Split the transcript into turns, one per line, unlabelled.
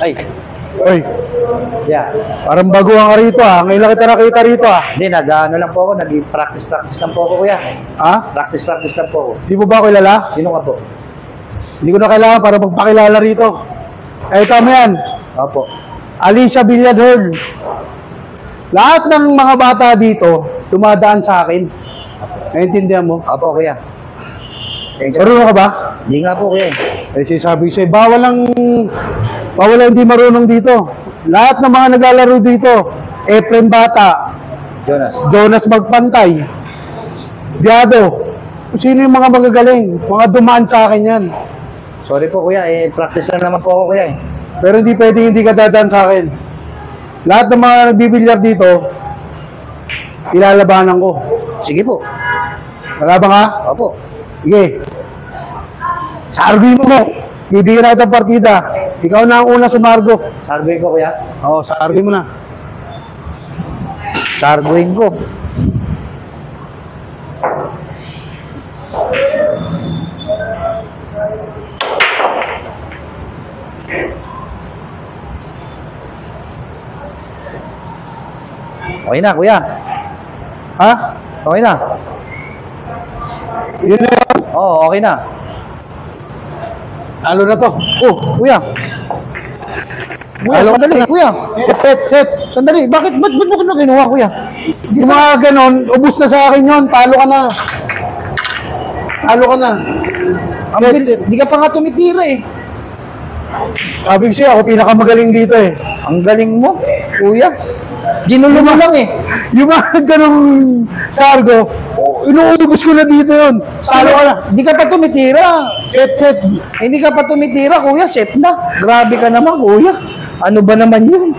Ay,
Oy,
yeah.
parang baguhan ka rito ah. Ngayon lang kita nakita rito ah.
Hindi, nag-ano lang po ako, nag-practice lang po ako, kuya.
Ha?
Practice lang po ako.
Di mo ba ako kilala?
Sino ka po?
Hindi ko na kailangan para magpakilala rito. Eh, tama yan.
Opo.
Alicia Villador. Lahat ng mga bata dito, dumadaan sa akin. Naintindihan mo?
Opo, kuya.
Marunong ka ba?
Hindi nga po, kuya.
Eh, sinasabi ko sa'yo, bawal ang hindi marunong dito. Lahat ng mga naglalaro dito, Efren Bata, Jonas Magpantay, Biado, kung sino yung mga magagaling, mga dumaan sa akin yan.
Sorry po, kuya. Practice lang naman po ako, kuya.
Pero hindi pwede hindi ka dadaan sa akin. Lahat ng mga nagbibilyar dito, ilalabanan ko.
Sige po.
Malabang ka?
Opo.
Sige. Sarguin mo. Bibigyan natin ang partida. Ikaw na ang una sumargo.
Sargoin ko, kuya.
Oo, sarguin mo na.
Sargoin ko. Okay na, kuya.
Ha?
Okay na.
Yun na yun.
Oo, okay na.
Talo na to.
Oh, kuya. Kuya,
Hello?
sandali, kuya.
Set.
Sandali, ba't mo ko na kinuha, kuya?
Yung mga ganon, ubus na sa akin yun. Talo ka na. Talo ka na.
Ang bilis, di ka pa nga tumitira eh.
Sabi ko siya, ako pinakamagaling dito eh.
Ang galing mo, kuya. Ginulo mo lang eh.
Yung mga ganong sargo, inuubos ko na dito yun. Talo ka na.
Di ka pa tumitira.
Set.
Hindi ka pa tumitira, kuya. Set na. Grabe ka naman, kuya. Ano ba naman yun?